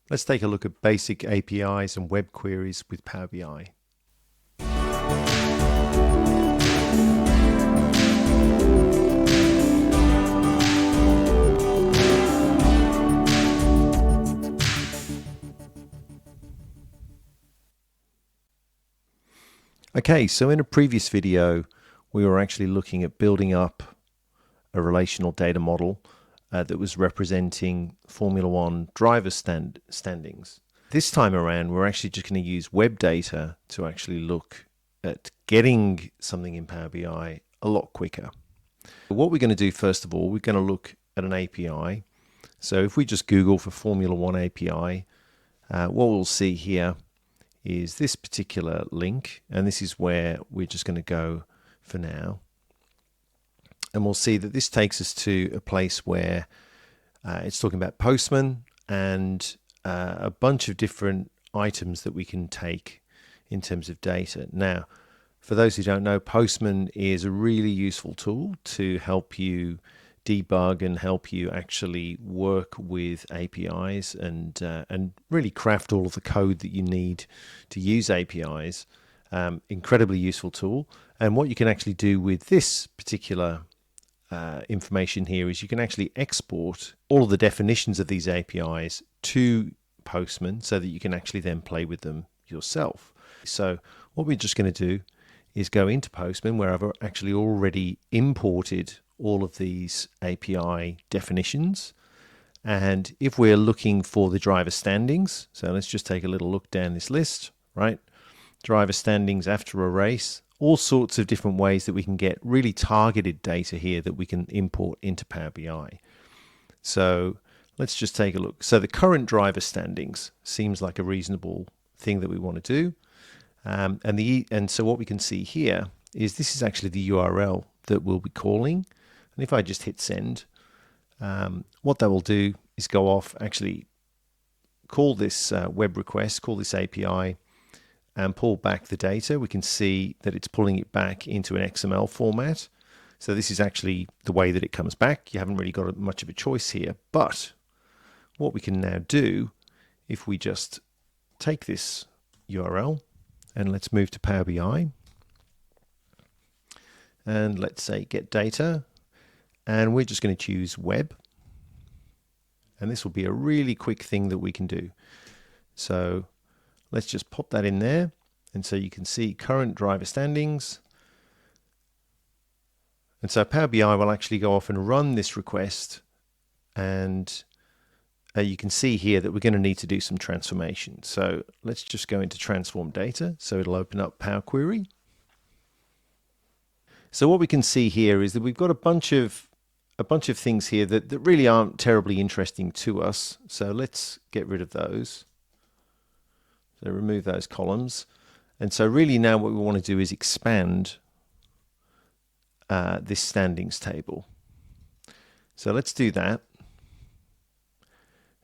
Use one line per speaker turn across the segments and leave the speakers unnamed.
Let's take a look at basic APIs and web queries with Power BI. Okay, so in a previous video, we were actually looking at building up a relational data model that was representing Formula One driver standings. This time around, we're actually just going to use web data to actually look at getting something in Power BI a lot quicker. What we're going to do, first of all, we're going to look at an API. So if we just Google for Formula One API, what we'll see here is this particular link, and this is where we're just going to go for now. And we'll see that this takes us to a place where it's talking about Postman and a bunch of different items that we can take in terms of data. Now, for those who don't know, Postman is a really useful tool to help you debug and help you actually work with APIs and really craft all of the code that you need to use APIs. Incredibly useful tool. And what you can actually do with this particular information here is you can actually export all of the definitions of these APIs to Postman so that you can actually then play with them yourself. So what we're just going to do is go into Postman where I've actually already imported all of these API definitions. And if we're looking for the driver standings, so let's just take a little look down this list, right? Driver standings after a race, all sorts of different ways that we can get really targeted data here that we can import into Power BI. So let's just take a look. So the current driver standings seems like a reasonable thing that we want to do. And so what we can see here is this is actually the URL that we'll be calling. And if I just hit send, what that will do is go off, actually call this web request, call this API, and pull back the data. We can see that it's pulling it back into an XML format. So this is actually the way that it comes back. You haven't really got much of a choice here. But what we can now do, if we just take this URL and let's move to Power BI, and let's say get data, and we're just going to choose web. And this will be a really quick thing that we can do. So let's just pop that in there. And so you can see current driver standings. And so Power BI will actually go off and run this request. And you can see here that we're going to need to do some transformation. So let's just go into transform data. So it'll open up Power Query. So what we can see here is that we've got a bunch of things here that really aren't terribly interesting to us. So let's get rid of those. So remove those columns. And so really now what we want to do is expand this standings table. So let's do that.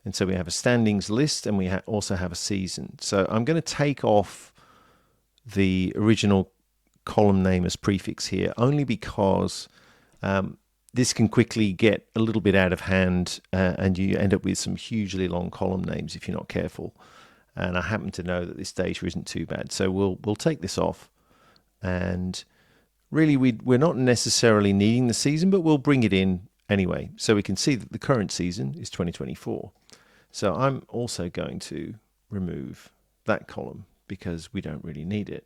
And so we have a standings list and we also have a season. So I'm going to take off the original column name as prefix here only because this can quickly get a little bit out of hand and you end up with some hugely long column names if you're not careful. And I happen to know that this data isn't too bad. So we'll take this off. And really we're not necessarily needing the season, but we'll bring it in anyway. So we can see that the current season is 2024. So I'm also going to remove that column because we don't really need it.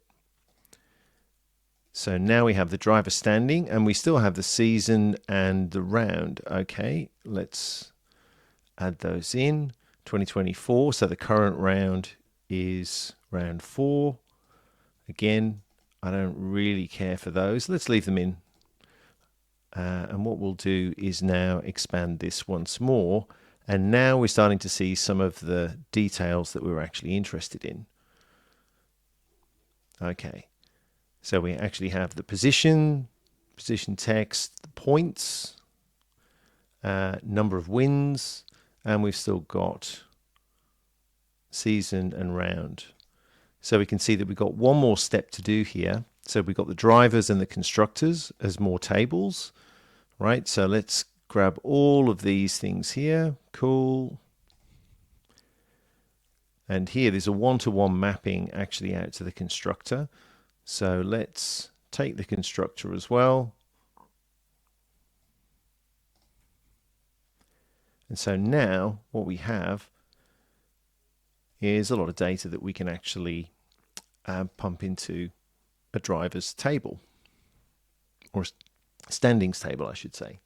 So now we have the driver standing and we still have the season and the round. Okay, let's add those in. 2024, so the current round is round 4. Again, I don't really care for those. Let's leave them in. And what we'll do is now expand this once more. And now we're starting to see some of the details that we're actually interested in. Okay. So we actually have the position text, the points, number of wins, and we've still got season and round. So we can see that we've got one more step to do here. So we've got the drivers and the constructors as more tables, right? So let's grab all of these things here. Cool. And here there's a one-to-one mapping actually out to the constructor. So let's take the constructor as well. And so now what we have is a lot of data that we can actually pump into a driver's table, or standings table, I should say.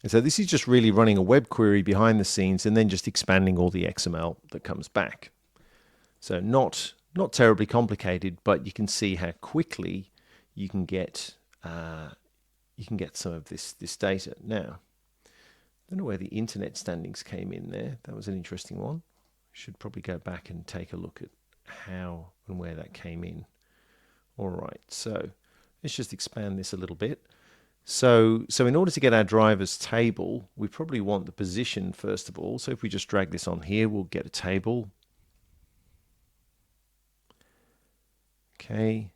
And so this is just really running a web query behind the scenes and then just expanding all the XML that comes back. So not terribly complicated, but you can see how quickly you can get some of this data. Now, I don't know where the internet standings came in there. That was an interesting one. Should probably go back and take a look at how and where that came in. All right, so let's just expand this a little bit. So in order to get our drivers table, we probably want the position first of all. So if we just drag this on here, we'll get a table. Okay,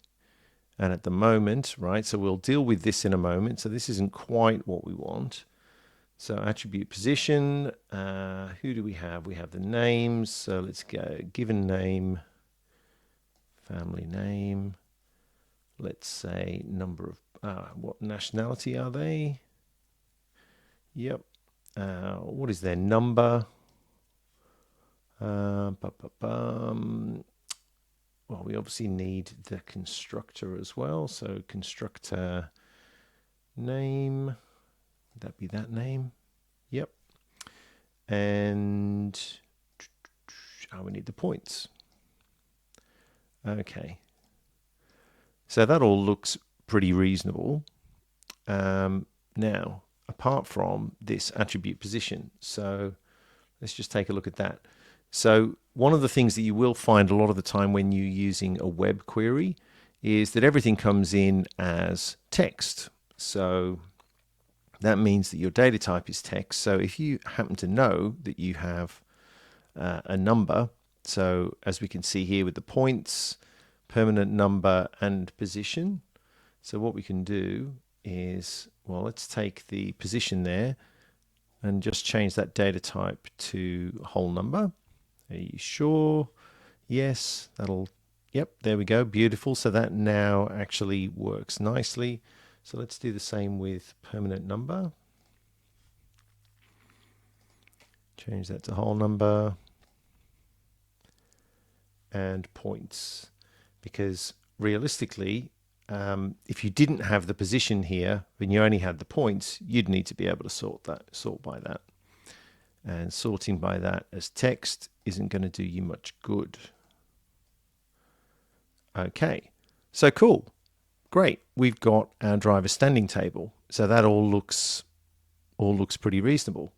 and at the moment, right, so we'll deal with this in a moment. So this isn't quite what we want. So attribute position, who do we have? We have the names. So let's go given name, family name. Let's say number of, what nationality are they? Yep. What is their number? Well, we obviously need the constructor as well. So constructor name, would that be that name? Yep. And we need the points. Okay. So that all looks pretty reasonable. Now, apart from this attribute position, so let's just take a look at that. So one of the things that you will find a lot of the time when you're using a web query is that everything comes in as text. So that means that your data type is text. So if you happen to know that you have a number, so as we can see here with the points, permanent number and position. So what we can do is, well, let's take the position there and just change that data type to whole number. Are you sure? Yes, yep, there we go, beautiful. So that now actually works nicely. So let's do the same with permanent number. Change that to whole number and points. Because realistically, if you didn't have the position here, and you only had the points, you'd need to be able to sort by that. And sorting by that as text isn't going to do you much good. Okay, so cool. Great. We've got our driver standing table. So that all looks pretty reasonable.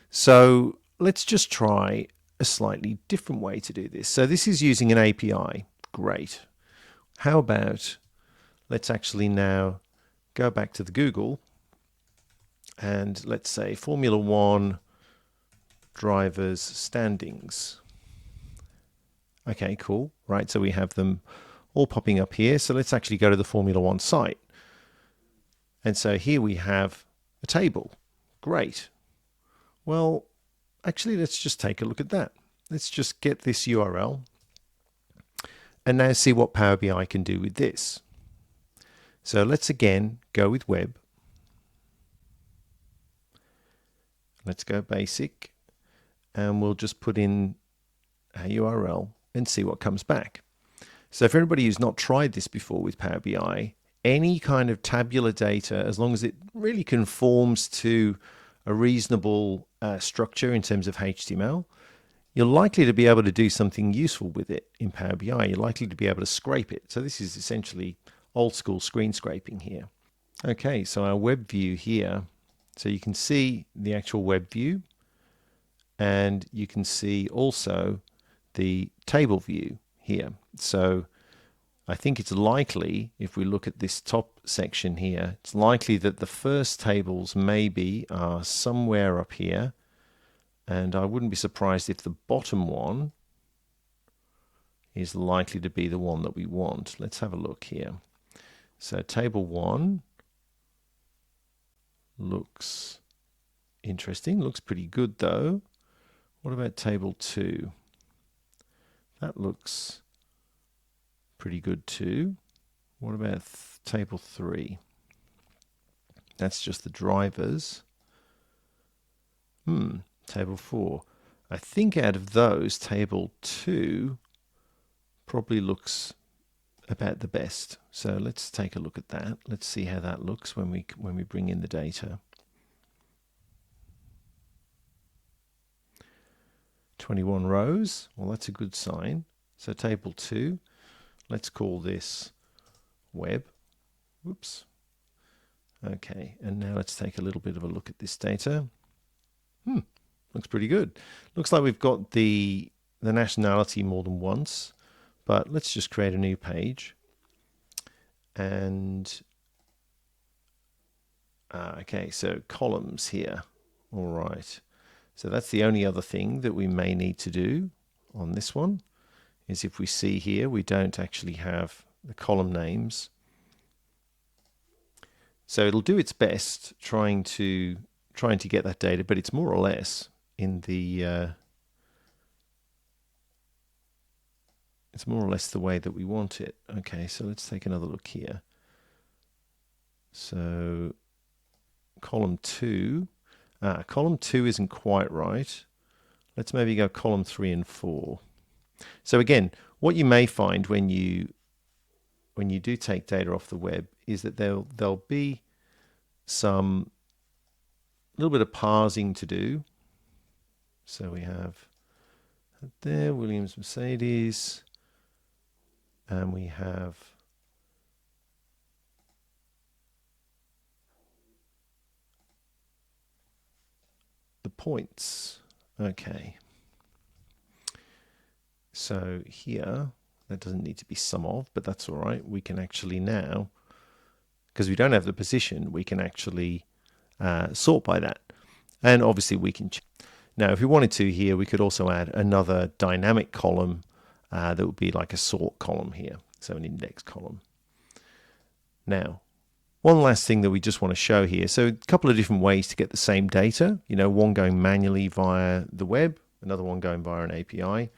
So let's just try a slightly different way to do this. So this is using an API. Great. How about let's actually now go back to the Google and let's say Formula One drivers standings. Okay, cool. Right, so we have them all popping up here. So let's actually go to the Formula One site. And so here we have a table. Great. Well, actually, let's just take a look at that. Let's just get this URL and now see what Power BI can do with this. So let's again go with web. Let's go basic and we'll just put in a URL and see what comes back. So for everybody who's not tried this before with Power BI, any kind of tabular data, as long as it really conforms to a reasonable structure in terms of HTML, you're likely to be able to do something useful with it in Power BI. You're likely to be able to scrape it. So this is essentially old school screen scraping here. Okay, so our web view here. So you can see the actual web view and you can see also the table view here. So I think it's likely, if we look at this top section here, it's likely that the first tables maybe are somewhere up here. And I wouldn't be surprised if the bottom one is likely to be the one that we want. Let's have a look here. So table 1 looks interesting, looks pretty good though. What about table 2? That looks pretty good too. What about table 3? That's just the drivers. Table 4. I think out of those, table 2 probably looks about the best. So let's take a look at that. Let's see how that looks when we bring in the data. 21 rows. Well, that's a good sign. So table 2, let's call this web. Whoops. Okay, and now let's take a little bit of a look at this data. Looks pretty good. Looks like we've got the nationality more than once, but let's just create a new page. And okay, so columns here. All right. So that's the only other thing that we may need to do on this one, is if we see here, we don't actually have the column names. So it'll do its best trying to get that data, but it's more or less in the it's more or less the way that we want it. Okay, so let's take another look here. So column 2 isn't quite right. Let's maybe go column 3 and 4. So again, what you may find when you do take data off the web is that there'll be some little bit of parsing to do. So we have there Williams, Mercedes, and we have the points. Okay. So here, that doesn't need to be sum of, but that's all right. We can actually now, because we don't have the position, we can actually sort by that. And obviously we can. Now, if we wanted to here, we could also add another dynamic column that would be like a sort column here. So an index column. Now, one last thing that we just want to show here. So a couple of different ways to get the same data. One going manually via the web, another one going via an API.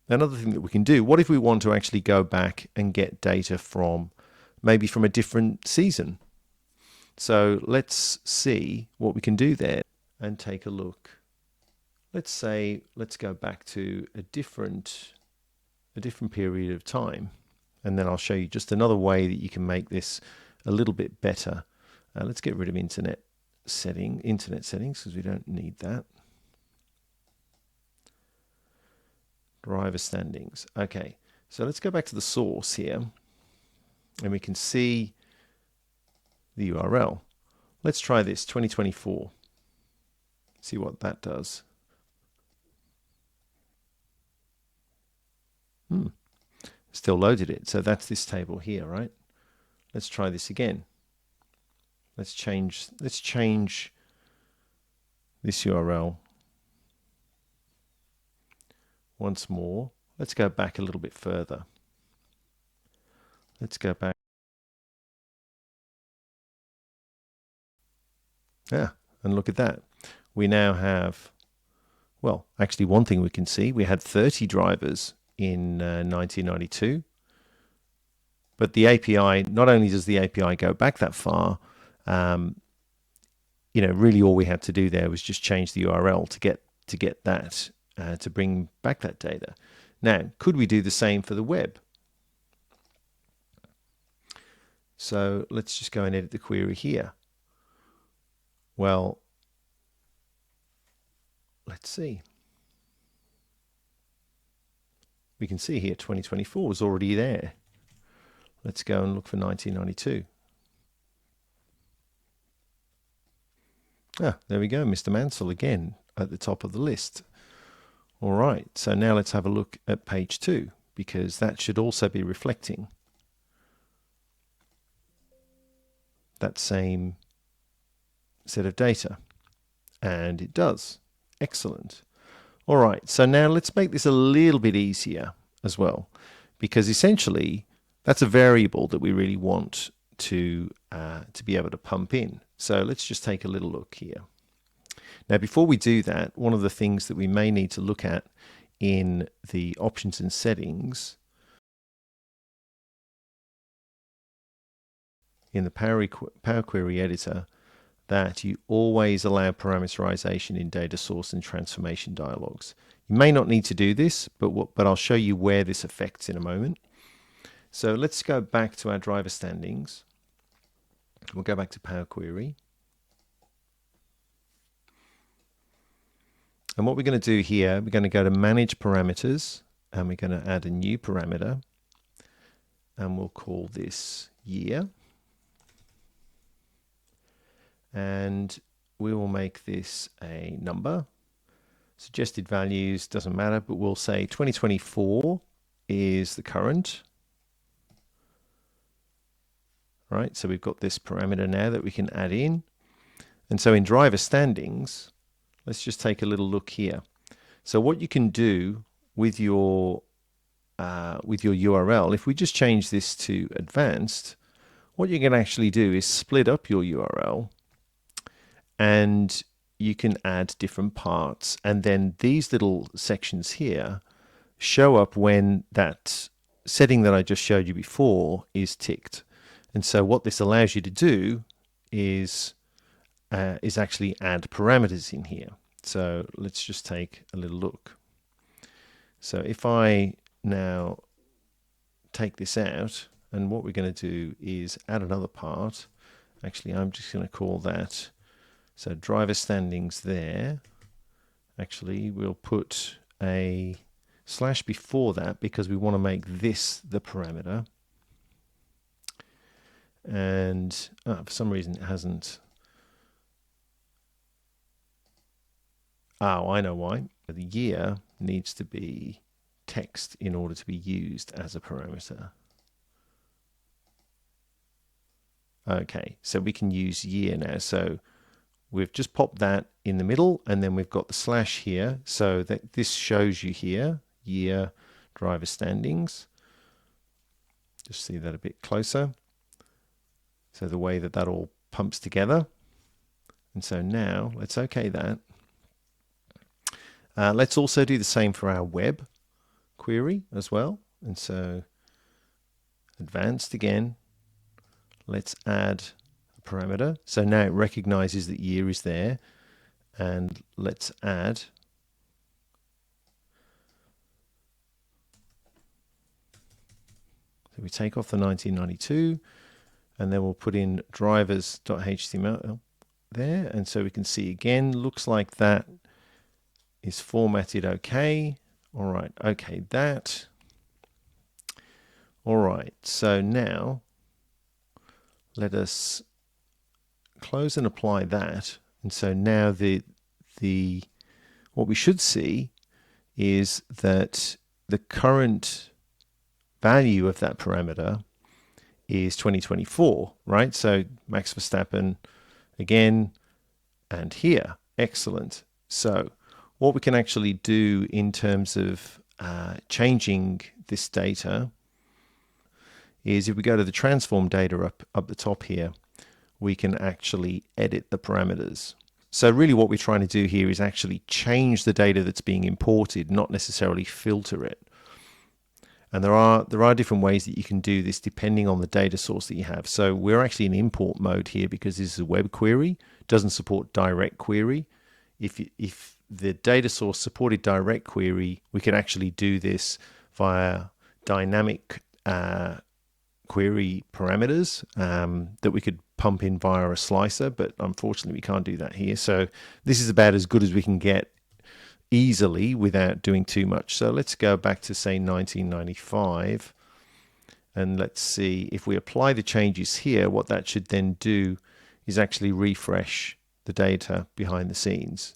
Another thing that we can do, what if we want to actually go back and get data from maybe from a different season? So let's see what we can do there and take a look. Let's go back to a different period of time, and then I'll show you just another way that you can make this a little bit better. Let's get rid of internet settings because we don't need that. Driver standings. Okay, so let's go back to the source here, and we can see the URL. Let's try this, 2024. See what that does. Still loaded it. So that's this table here, right? Let's try this again. Let's change this URL once more. Let's go back a little bit further. Let's go back. And look at that. We now have, well, actually one thing we can see, we had 30 drivers in 1992. But the API, not only does the API go back that far, really all we had to do there was just change the URL to get that, to bring back that data. Now, could we do the same for the web? So let's just go and edit the query here. Well, let's see. We can see here 2024 is already there. Let's go and look for 1992. There we go, Mr. Mansell again at the top of the list. All right, so now let's have a look at page 2, because that should also be reflecting that same set of data. And it does. Excellent. All right, so now let's make this a little bit easier as well, because essentially that's a variable that we really want to be able to pump in. So let's just take a little look here. Now, before we do that, one of the things that we may need to look at in the options and settings in the Power Query editor, that you always allow parameterization in data source and transformation dialogues. You may not need to do this, but I'll show you where this affects in a moment. So let's go back to our driver standings. We'll go back to Power Query. And what we're going to do here, we're going to go to Manage Parameters, and we're going to add a new parameter, and we'll call this Year. And we will make this a number. Suggested values doesn't matter, but we'll say 2024 is the current. Right, so we've got this parameter now that we can add in. And so in driver standings, let's just take a little look here. So what you can do with your URL, if we just change this to advanced, what you can actually do is split up your URL, and you can add different parts, and then these little sections here show up when that setting that I just showed you before is ticked. And so what this allows you to do is actually add parameters in here. So let's just take a little look. So if I now take this out, and what we're going to do is add another part. Actually, I'm just going to call that, so driver standings there. Actually, we'll put a slash before that because we want to make this the parameter. And for some reason it hasn't. Oh, I know why. The year needs to be text in order to be used as a parameter. Okay, so we can use year now. So we've just popped that in the middle, and then we've got the slash here, so that this shows you here, year driver standings. Just see that a bit closer. So the way that that all pumps together. And so now let's OK that. Let's also do the same for our web query as well. And so advanced again. Let's add a parameter. So now it recognizes that year is there. And let's add so we take off the 1992, and then we'll put in drivers.html there. And so we can see again, looks like that is formatted okay. All right, okay, that. All right, so now let us close and apply that. And so now what we should see is that the current value of that parameter is 2024, right? So Max Verstappen again, and here, excellent. So what we can actually do in terms of changing this data is if we go to the transform data up the top here, we can actually edit the parameters. So really what we're trying to do here is actually change the data that's being imported, not necessarily filter it. And there are different ways that you can do this depending on the data source that you have. So we're actually in import mode here because this is a web query. It doesn't support direct query. If the data source supported direct query, we could actually do this via dynamic query parameters that we could pump in via a slicer, but unfortunately we can't do that here. So this is about as good as we can get easily without doing too much. So let's go back to say 1995, and let's see if we apply the changes here, what that should then do is actually refresh the data behind the scenes.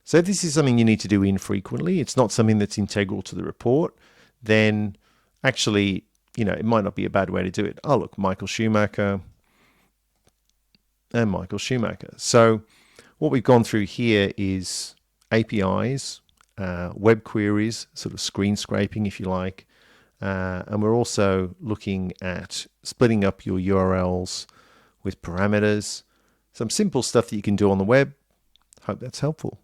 So if this is something you need to do infrequently, it's not something that's integral to the report, then actually, it might not be a bad way to do it. Oh, look, Michael Schumacher and Michael Schumacher. So what we've gone through here is APIs, web queries, sort of screen scraping, if you like. And we're also looking at splitting up your URLs with parameters, some simple stuff that you can do on the web, Hope that's helpful.